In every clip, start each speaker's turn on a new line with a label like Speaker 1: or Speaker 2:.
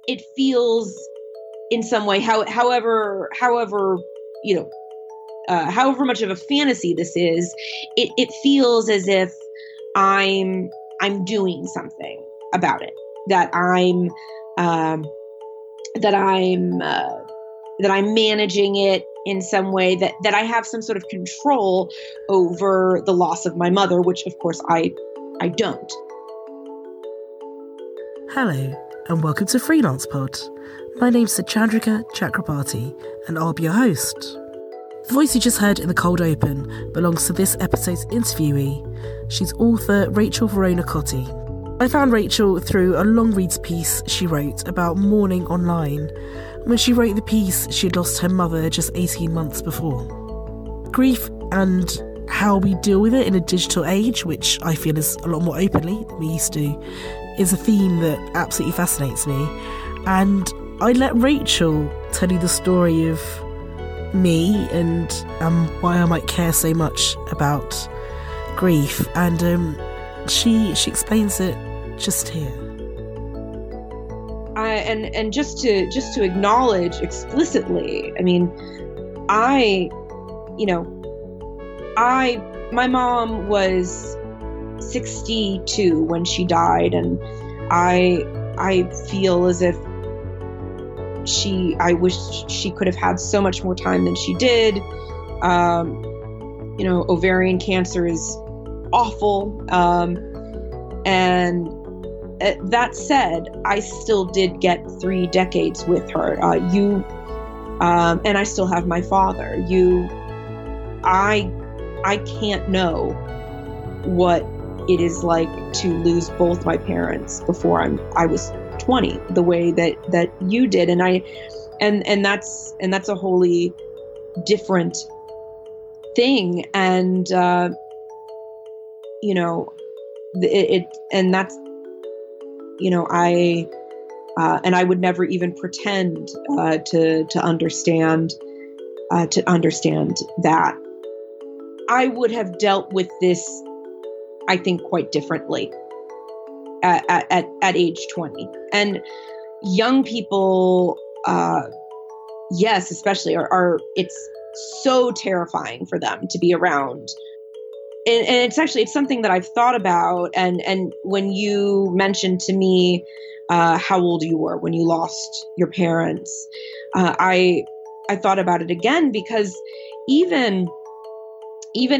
Speaker 1: it feels in some way, however, however much of a fantasy this is, it feels as if I'm doing something about it, that I'm managing it in some way, that I have some sort of control over the loss of my mother, which of course I don't.
Speaker 2: Hello, and welcome to Freelance Pod. My name's Suchandrika Chakrabarti, and I'll be your host. The voice you just heard in the cold open belongs to this episode's interviewee. She's author Rachel Vorona Cote. I found Rachel through a long reads piece she wrote about mourning online. When she wrote the piece, she had lost her mother just 18 months before. Grief and how we deal with it in a digital age, which I feel is a lot more openly than we used to, is a theme that absolutely fascinates me. And I let Rachel tell you the story of me and why I might care so much about grief, and she explains it just here.
Speaker 1: And just to acknowledge explicitly, I mean, my mom was 62 when she died, and I feel as if I wish she could have had so much more time than she did. Ovarian cancer is awful. And that said, I still did get 3 decades with her. And I still have my father. I can't know what it is like to lose both my parents before I was 20, the way that you did, and that's a wholly different thing, and I would never even pretend to understand that. I would have dealt with this, I think, quite differently at age 20. And young people, yes, especially, are it's so terrifying for them to be around. And it's something that I've thought about. And when you mentioned to me how old you were when you lost your parents, I thought about it again, because even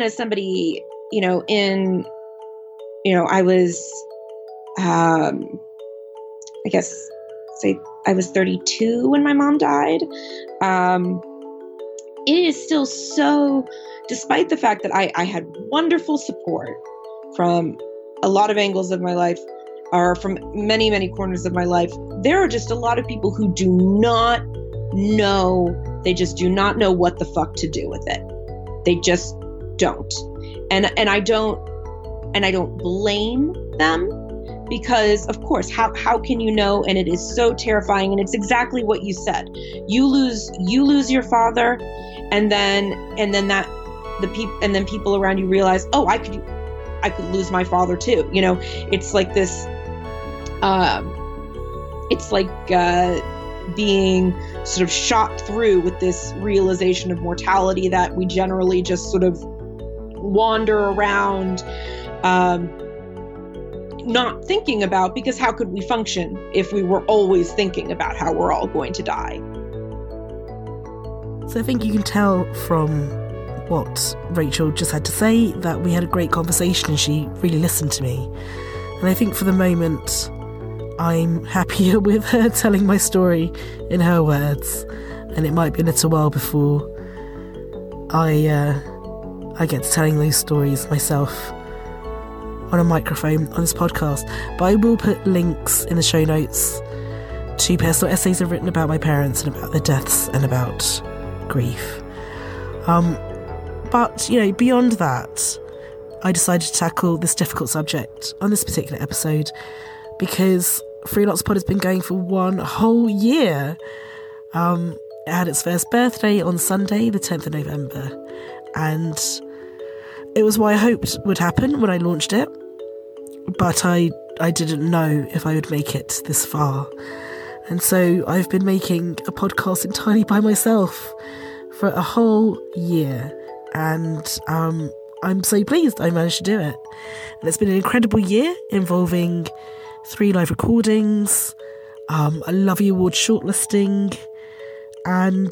Speaker 1: as somebody, I was, I guess, say I was 32 when my mom died. It is still so, despite the fact that I had wonderful support from a lot of angles of my life, or from many, many corners of my life, there are just a lot of people who do not know, they just do not know what the fuck to do with it. They just don't. And I don't blame them, because of course, how can you know? And it is so terrifying. And it's exactly what you said. You lose your father, and then people around you realize, oh, I could lose my father too. It's like this. It's like being sort of shot through with this realization of mortality that we generally just sort of wander around, not thinking about, because how could we function if we were always thinking about how we're all going to die?
Speaker 2: So I think you can tell from what Rachel just had to say that we had a great conversation and she really listened to me. And I think for the moment, I'm happier with her telling my story in her words, and it might be a little while before I get to telling those stories myself on a microphone on this podcast. But I will put links in the show notes to personal essays I've written about my parents and about their deaths and about grief. But beyond that, I decided to tackle this difficult subject on this particular episode because Freelance Pod has been going for 1 whole year. It had its first birthday on Sunday, the 10th of November, and it was what I hoped would happen when I launched it, but I didn't know if I would make it this far. And so I've been making a podcast entirely by myself for a whole year. And I'm so pleased I managed to do it. And it's been an incredible year involving 3 live recordings, a Lovey Award shortlisting, and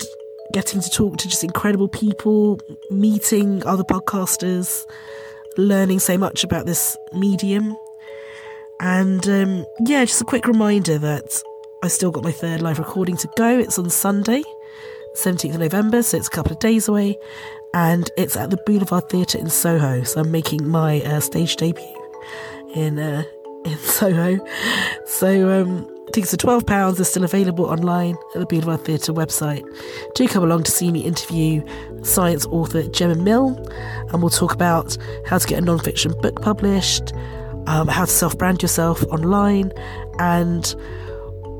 Speaker 2: getting to talk to just incredible people, meeting other podcasters, learning so much about this medium. And just a quick reminder that I still got my 3rd live recording to go. It's on Sunday, 17th of November, so it's a couple of days away, and it's at the Boulevard Theatre in Soho. So I'm making my stage debut in Soho. So tickets are £12. They're still available online at the Boulevard Theatre website. Do come along to see me interview science author Gemma Mill, and we'll talk about how to get a non-fiction book published, how to self-brand yourself online, and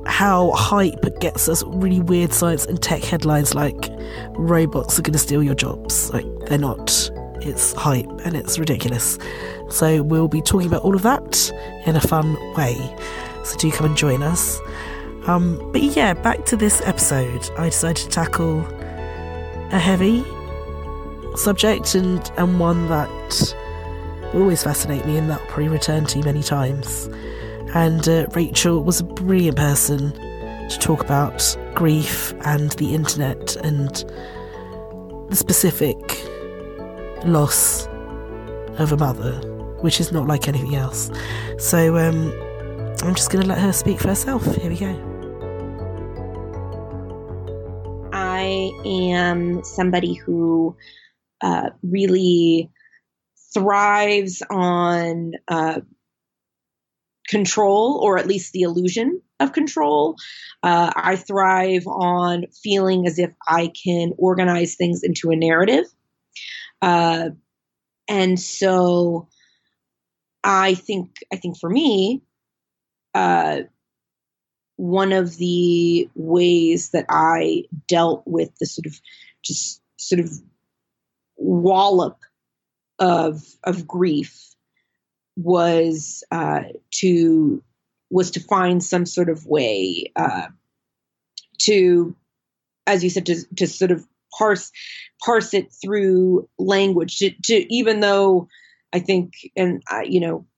Speaker 2: how hype gets us really weird science and tech headlines like robots are going to steal your jobs. Like, they're not. It's hype and it's ridiculous. So we'll be talking about all of that in a fun way. So do come and join us. But yeah, back to this episode. I decided to tackle a heavy subject and one that will always fascinate me and that I'll probably return to many times. And Rachel was a brilliant person to talk about grief and the internet and the specific loss of a mother, which is not like anything else. So I'm just going to let her speak for herself. Here we go.
Speaker 1: I am somebody who really thrives on control, or at least the illusion of control. I thrive on feeling as if I can organize things into a narrative. And so I think for me, one of the ways that I dealt with the sort of wallop of grief was to find some sort of way to, as you said, to sort of parse it through language. To even though I think, and I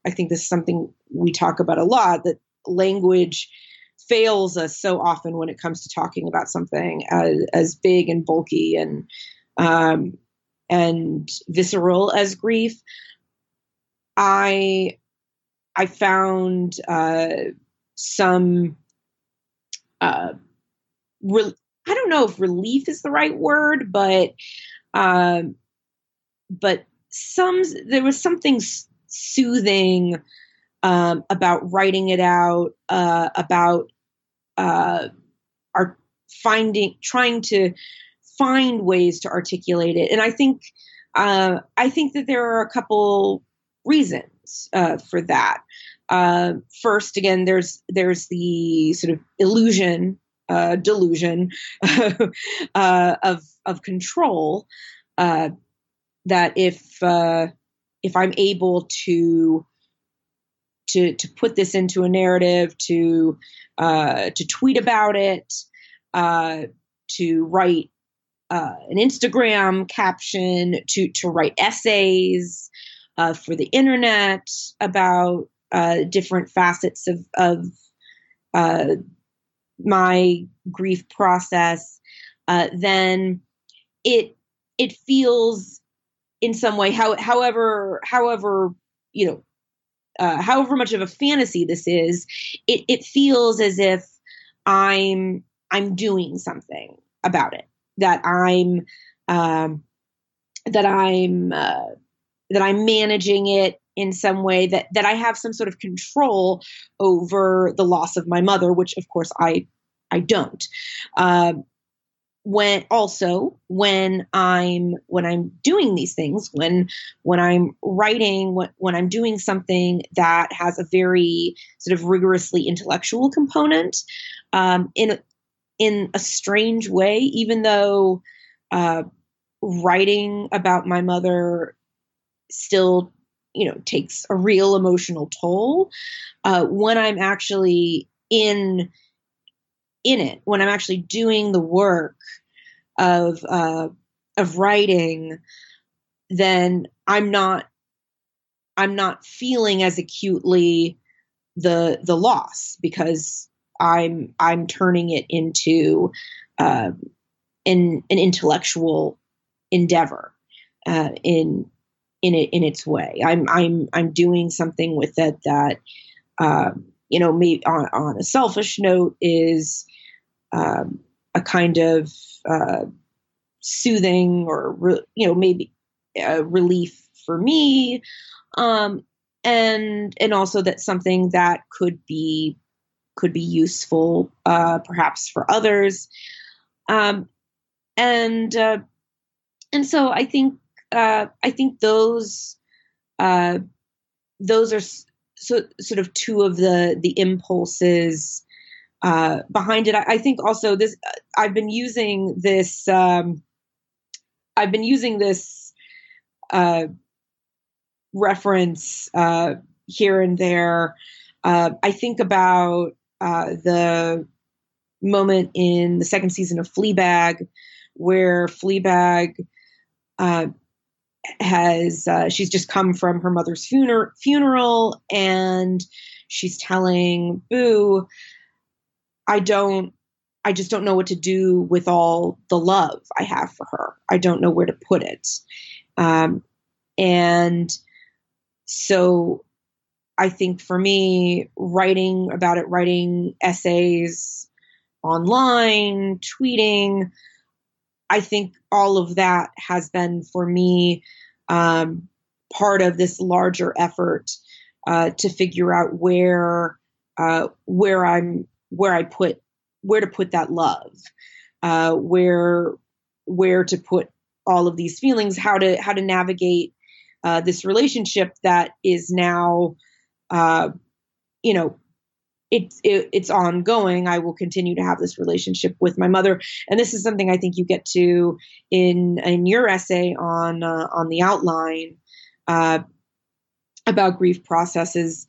Speaker 1: think this is something we talk about a lot, that language fails us so often when it comes to talking about something as big and bulky and visceral as grief. I found some I don't know if relief is the right word, but there was something soothing about writing it out, about trying to find ways to articulate it. And I think that there are a couple reasons for that. First, again, there's the sort of delusion of control, that if I'm able to put this into a narrative, to tweet about it, to write an Instagram caption, to write essays for the internet about different facets of my grief process, then it feels in some way, however much of a fantasy this is, it feels as if I'm doing something about it, that I'm managing it in some way, that I have some sort of control over the loss of my mother, which of course I don't. When I'm doing these things, when I'm writing, when I'm doing something that has a very sort of rigorously intellectual component, in a strange way, even though writing about my mother still, takes a real emotional toll, when I'm actually in in it, when I'm actually doing the work of writing, then I'm not feeling as acutely the loss, because I'm turning it into an intellectual endeavor in its way. I'm doing something with it that maybe on a selfish note is a kind of soothing or maybe relief for me, and also that's something that could be useful perhaps for others, and so I think those are sort of two of the impulses behind it. I think also this, I've been using this reference here and there. I think about the moment in the second season of Fleabag, where Fleabag she's just come from her mother's funeral, and she's telling Boo, I just don't know what to do with all the love I have for her. I don't know where to put it. And so I think for me, writing about it, writing essays online, tweeting, I think all of that has been for me part of this larger effort to figure out where to put that love, where to put all of these feelings, how to navigate this relationship that is now, it's ongoing. I will continue to have this relationship with my mother, and this is something I think you get to in your essay on the outline about grief processes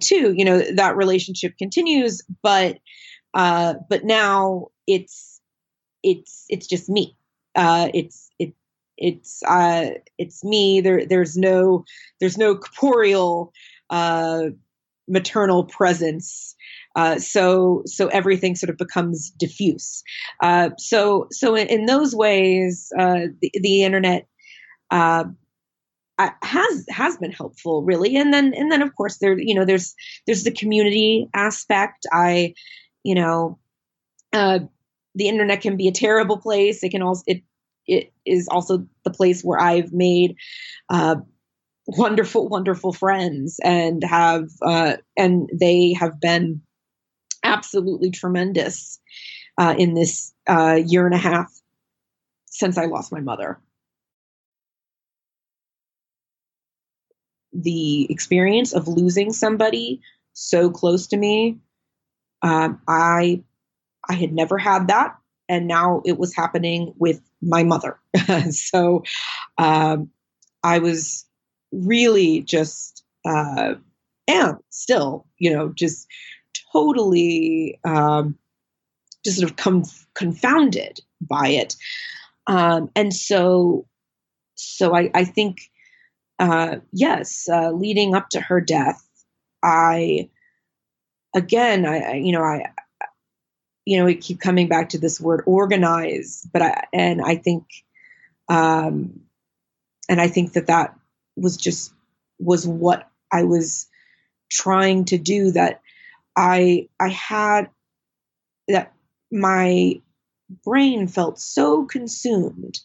Speaker 1: too. That relationship continues, but now it's just me. It's me. There's no corporeal maternal presence. So everything sort of becomes diffuse. So in those ways, the internet has been helpful, really. And then of course there's the community aspect. The internet can be a terrible place. It can also, it is also the place where I've made wonderful friends, and they have been absolutely tremendous in this year and a half since I lost my mother. The experience of losing somebody so close to me, I had never had that, and now it was happening with my mother. So I was really just am still, just totally just sort of confounded by it. And so I think, yes, leading up to her death, I keep coming back to this word organize, but I think that was what I was trying to do, that I had, that my brain felt so consumed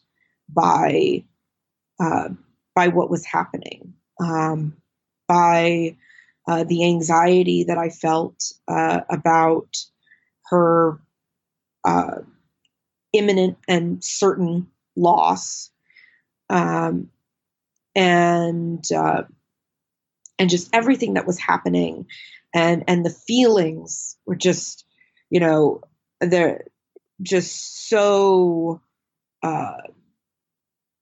Speaker 1: by what was happening, by the anxiety that I felt about her imminent and certain loss, and just everything that was happening, and the feelings were just, they're just so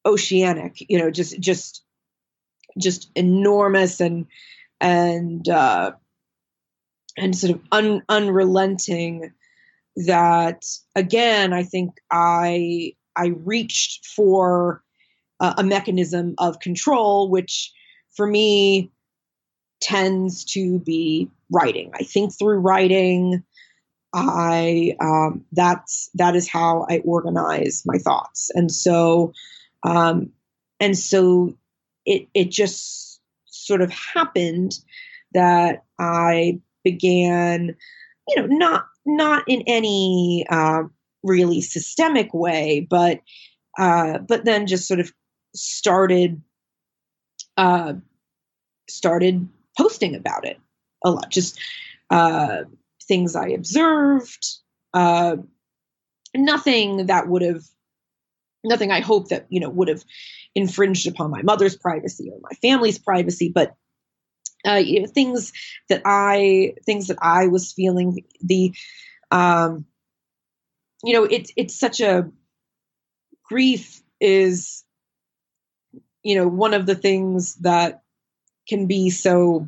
Speaker 1: oceanic, just enormous and sort of unrelenting, that again, I think I reached for a mechanism of control, which for me tends to be writing. I think through writing. That is how I organize my thoughts, and so it just sort of happened that I began, not in any really systemic way, but then just sort of started posting about it a lot, just things I observed, nothing I hope that, would have infringed upon my mother's privacy or my family's privacy, but things that I was feeling. It's such a grief is, one of the things that can be so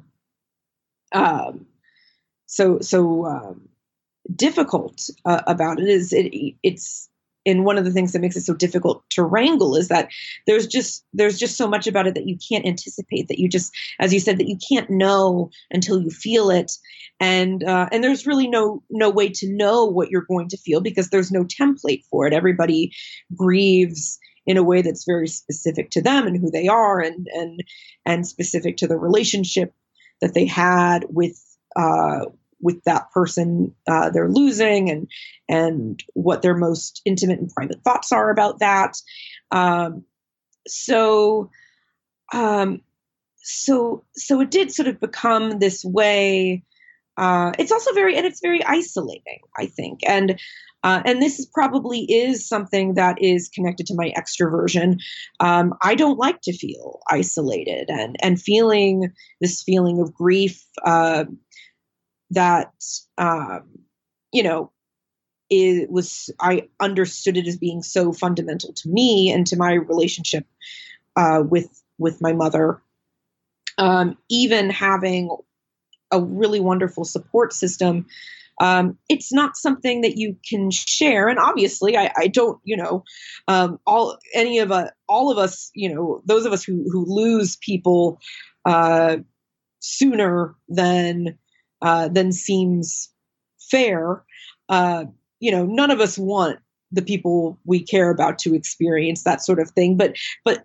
Speaker 1: difficult about it is it's and one of the things that makes it so difficult to wrangle is that there's just so much about it that you can't anticipate, that you just, as you said, that you can't know until you feel it. And there's really no way to know what you're going to feel because there's no template for it. Everybody grieves in a way that's very specific to them and who they are and specific to the relationship that they had with that person they're losing and what their most intimate and private thoughts are about that. So it did sort of become this way. It's also very isolating, I think. And this probably is something that is connected to my extroversion. I don't like to feel isolated and feeling this feeling of grief, that, I understood it as being so fundamental to me and to my relationship, with my mother. Even having a really wonderful support system, it's not something that you can share. And obviously I don't, all of us, those of us who lose people, sooner than seems fair. None of us want the people we care about to experience that sort of thing. But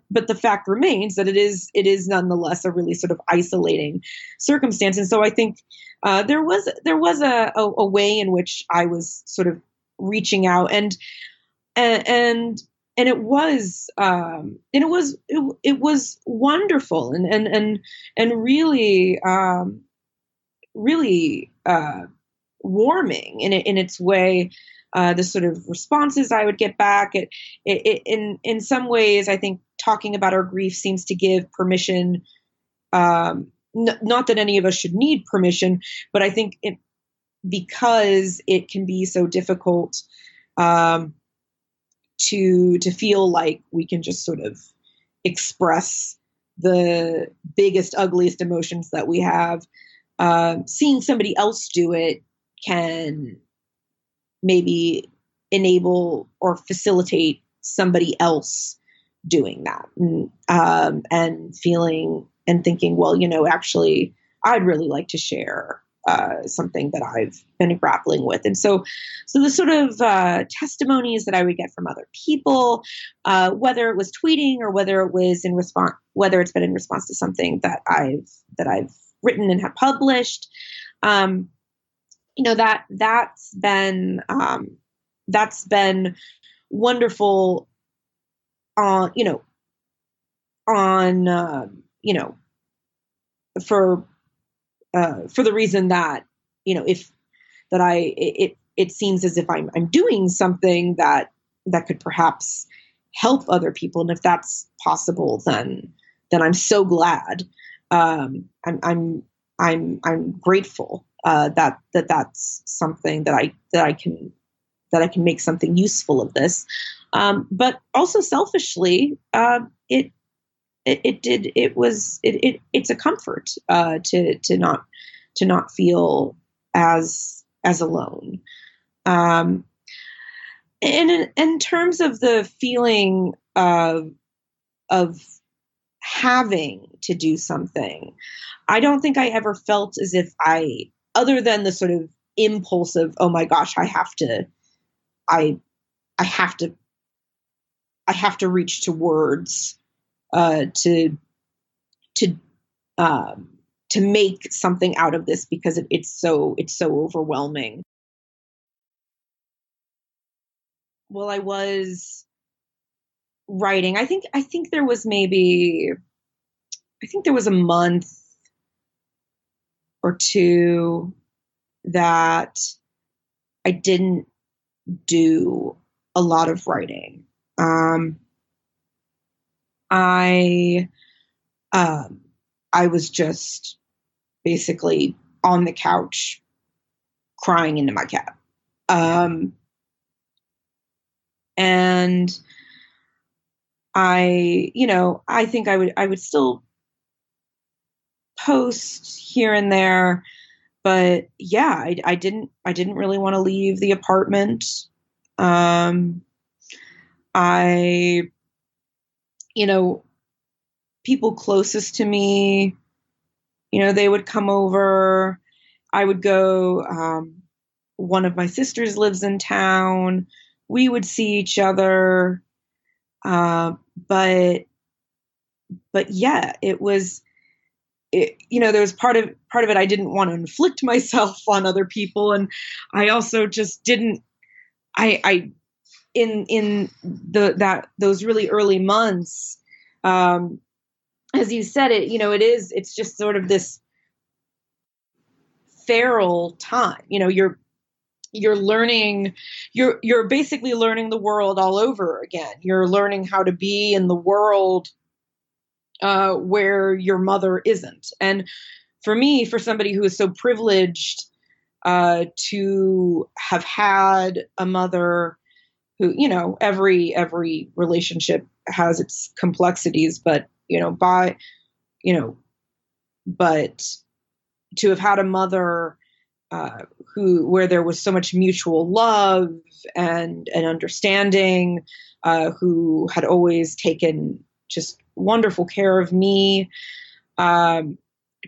Speaker 1: the fact remains that it is nonetheless a really sort of isolating circumstance. And so I think there was a way in which I was sort of reaching out and it was wonderful and really warming in its way. The sort of responses I would get back, in some ways, I think talking about our grief seems to give permission. Not that any of us should need permission, but I think because it can be so difficult to feel like we can just sort of express the biggest, ugliest emotions that we have. Seeing somebody else do it can maybe enable or facilitate somebody else doing that, and feeling and thinking, well, actually, I'd really like to share something that I've been grappling with. And so the sort of testimonies that I would get from other people, whether it was tweeting or whether it's been in response to something that I've written and have published, that's been wonderful. For the reason that it seems as if I'm doing something that could perhaps help other people, and if that's possible, then I'm so glad. I'm grateful that's something that I can make something useful of this. But also selfishly, it's a comfort to not feel as alone. And in terms of the feeling of having to do something, I don't think I ever felt as if other than the sort of impulse of, oh my gosh, I have to reach to words to make something out of this, because it's so overwhelming. Well, I was writing. I think there was a month or two that I didn't do a lot of writing. I was just basically on the couch crying into my cat. And I think I would still post here and there, but yeah, I didn't really want to leave the apartment. People closest to me, they would come over. I would go, one of my sisters lives in town. We would see each other. But yeah, there was part of it. I didn't want to inflict myself on other people. And I also just didn't, in those really early months, as you said, it's just sort of this feral time. You're learning, you're basically learning the world all over again. You're learning how to be in the world where your mother isn't. And for me, for somebody who is so privileged to have had a mother who, every relationship has its complexities, but but to have had a mother where there was so much mutual love and understanding, who had always taken just wonderful care of me, to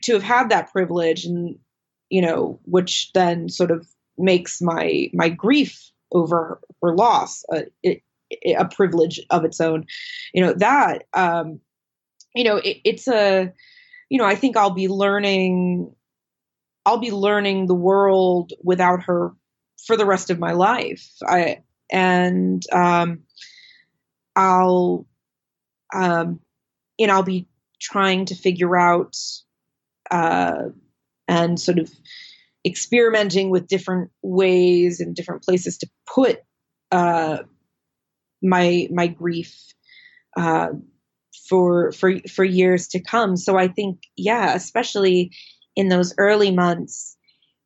Speaker 1: have had that privilege, and which then sort of makes my grief over her loss a privilege of its own. It's a, I think I'll be learning the world without her for the rest of my life. I'll be trying to figure out and sort of experimenting with different ways and different places to put my grief for years to come. So I think, yeah, especially in those early months,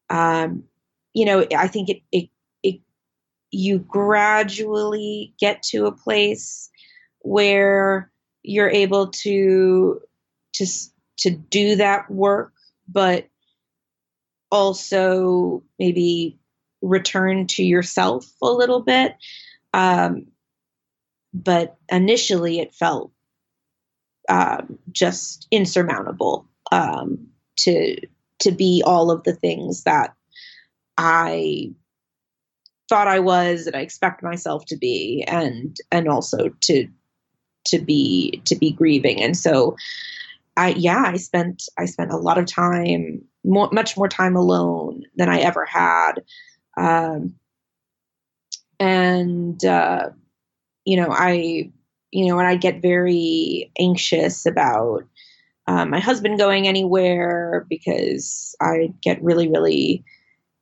Speaker 1: I think you gradually get to a place where you're able to do that work, but also maybe return to yourself a little bit. But initially it felt just insurmountable to be all of the things that I thought I was, and I expect myself to be, and also to be grieving. And so I spent a lot of time, much more time alone than I ever had. And I get very anxious about my husband going anywhere, because I get really, really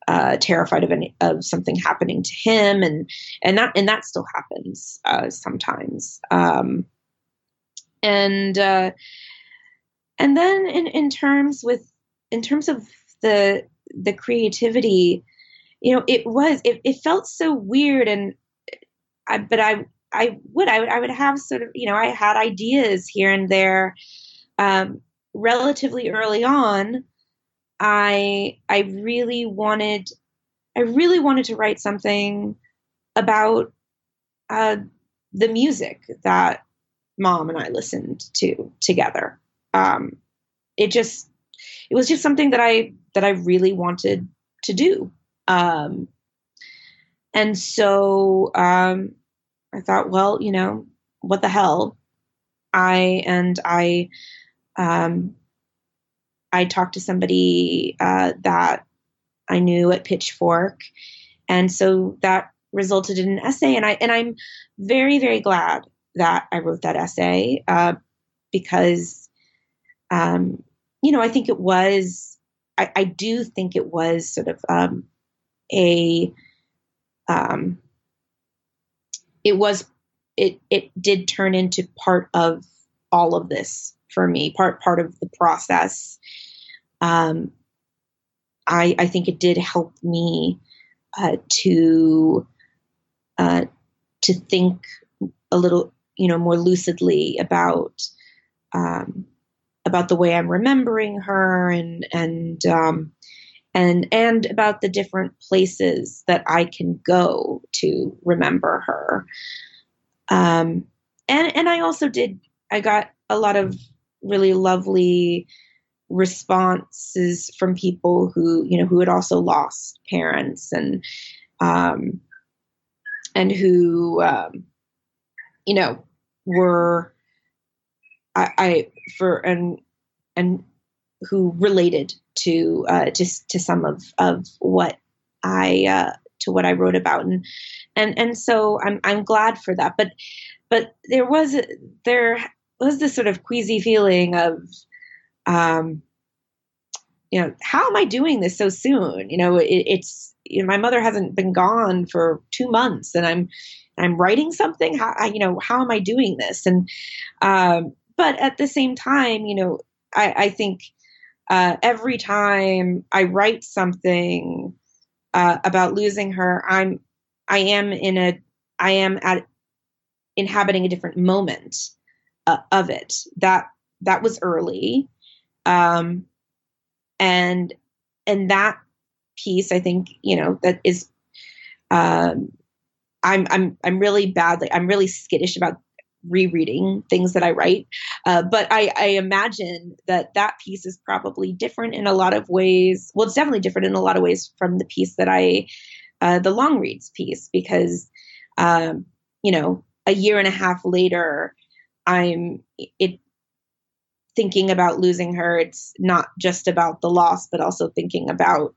Speaker 1: terrified of something happening to him, and that still happens sometimes. And then in terms of the creativity, it felt so weird, and I would have sort of, I had ideas here and there. Relatively early on, I really wanted really wanted to write something about the music that Mom and I listened to together. It was just something that I really wanted to do. And so I thought, well, what the hell? I talked to somebody that I knew at Pitchfork, and so that resulted in an essay. And I'm very, very glad that I wrote that essay because, I think it was. I do think it was sort of it did turn into part of all of this for me, part of the process. I think it did help me to think a little, more lucidly about the way I'm remembering her and about the different places that I can go to remember her. And I got a lot of really lovely responses from people who had also lost parents and who, were, and who related to some of what to what I wrote about. And so I'm glad for that. But there was this sort of queasy feeling of, how am I doing this so soon? It's my mother hasn't been gone for 2 months, and I'm writing something. How am I doing this? And but at the same time, I think every time I write something about losing her, I am inhabiting a different moment of it. That was early. And that piece, I think, that is, I'm really skittish about rereading things that I write. But I imagine that piece is probably different in a lot of ways. Well, it's definitely different in a lot of ways from the piece that the long reads piece, because, a year and a half later, I'm thinking about losing her. It's not just about the loss, but also thinking about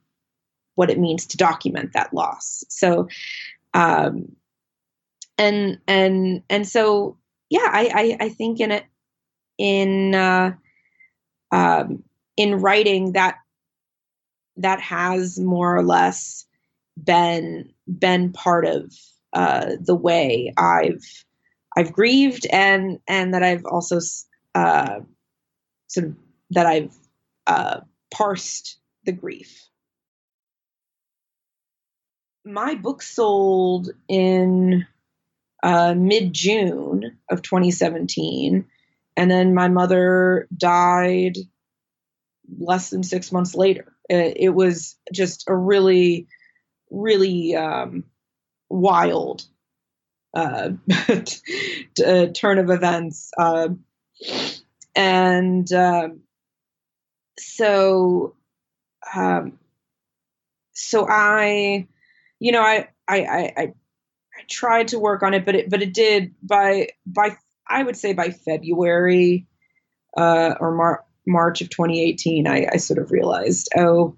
Speaker 1: what it means to document that loss. So, and so, yeah, I think in writing that has more or less been part of the way I've grieved, and that I've also that I've parsed the grief. My book sold in mid-June of 2017, and then my mother died less than 6 months later. It was just a really, really wild turn of events. So I tried to work on it, but it did by I would say by February or March of 2018, I sort of realized, oh,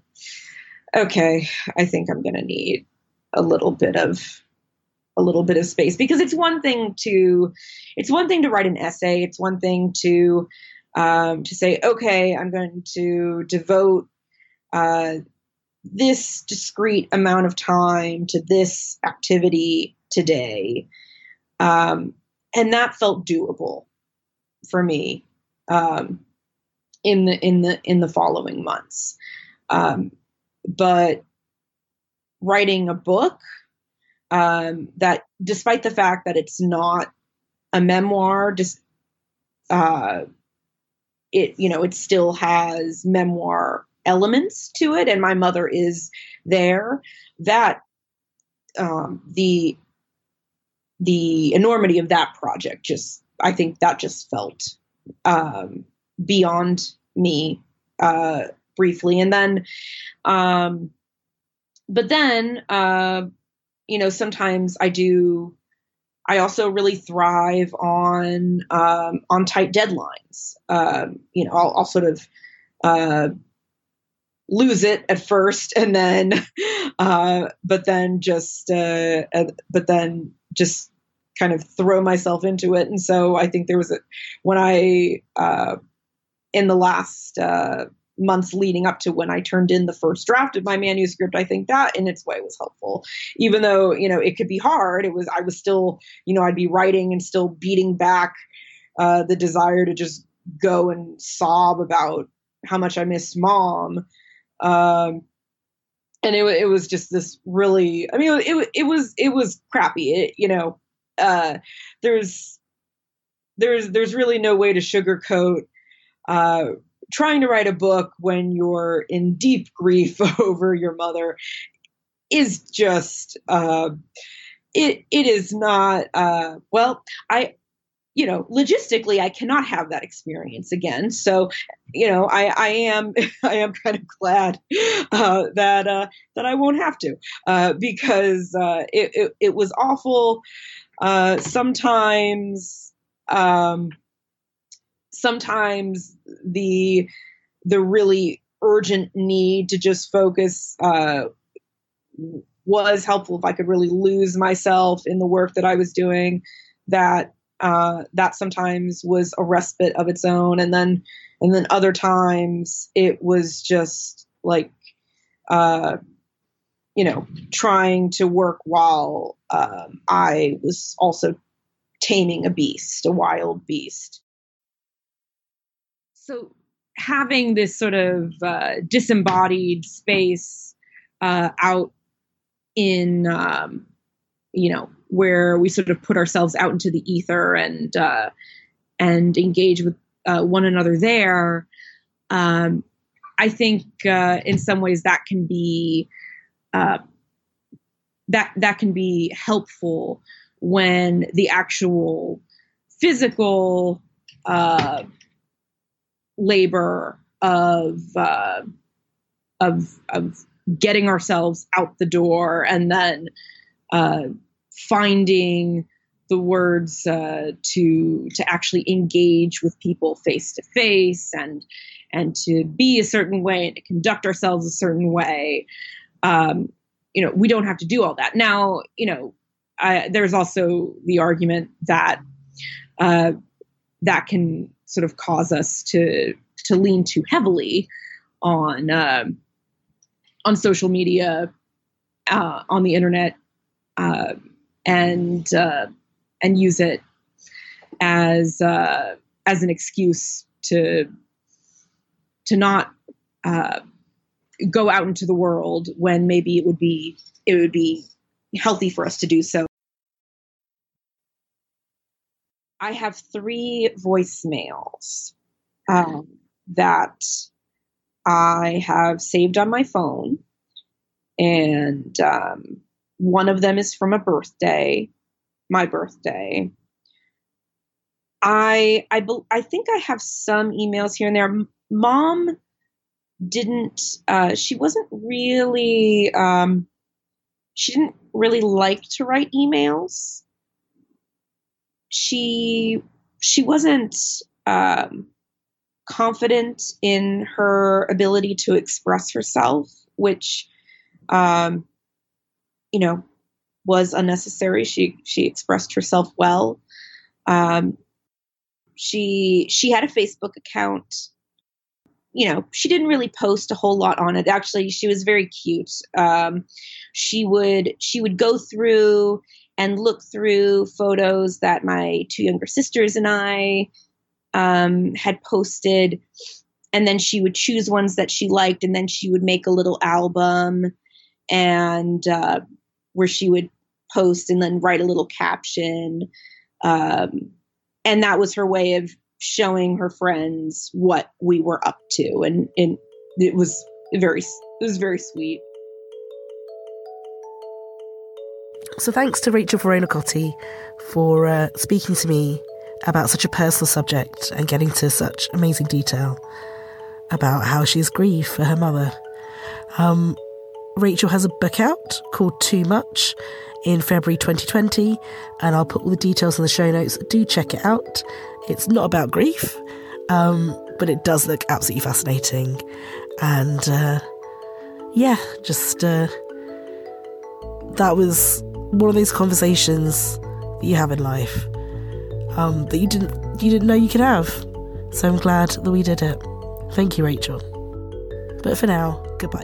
Speaker 1: okay, I think I'm going to need a little bit of space, because it's one thing to write an essay. It's one thing to say, okay, I'm going to devote this discrete amount of time to this activity today. And that felt doable for me in the following months. But writing a book that, despite the fact that it's not a memoir, it still has memoir elements to it, and my mother is there, that the enormity of that project I think that just felt beyond me briefly. And then, but then, sometimes I also really thrive on tight deadlines. I'll sort of lose it at first, and then, but then just kind of throw myself into it. And so I think there was when I, in the last months leading up to when I turned in the first draft of my manuscript, I think that in its way was helpful, even though, it could be hard. I was still, I'd be writing and still beating back the desire to just go and sob about how much I missed Mom. And it was just this really, it was crappy. There's really no way to sugarcoat trying to write a book when you're in deep grief over your mother is just, it is not, logistically, I cannot have that experience again. So, I am kind of glad that I won't have to, because it was awful. Sometimes the really urgent need to just focus was helpful if I could really lose myself in the work that I was doing. That sometimes was a respite of its own, and then other times it was just like trying to work while I was also taming a wild beast. So having this sort of disembodied space out in, where we sort of put ourselves out into the ether and engage with one another there, I think in some ways that can be that can be helpful when the actual physical labor of getting ourselves out the door and then finding the words to actually engage with people face to face and to be a certain way and to conduct ourselves a certain way. We don't have to do all that. Now, there's also the argument that that can sort of cause us to lean too heavily on social media, on the internet, and use it as an excuse to not go out into the world when maybe it would be healthy for us to do so. I have 3 voicemails that I have saved on my phone, and one of them is from my birthday. I think I have some emails here and there. Mom didn't. She wasn't really. She didn't really like to write emails. She wasn't confident in her ability to express herself, which, was unnecessary. She expressed herself well. She had a Facebook account. She didn't really post a whole lot on it. Actually, she was very cute. She would go through and look through photos that my 2 younger sisters and I had posted, and then she would choose ones that she liked, and then she would make a little album, and where she would post and then write a little caption, and that was her way of showing her friends what we were up to, and it was it was very sweet.
Speaker 2: So thanks to Rachel Vorona Cote for speaking to me about such a personal subject and getting to such amazing detail about how she's grieved for her mother. Rachel has a book out called Too Much in February 2020, and I'll put all the details in the show notes. Do check it out. It's not about grief, but it does look absolutely fascinating. And that was one of those conversations that you have in life that you didn't know you could have. So I'm glad that we did it. Thank you, Rachel. But for now, goodbye.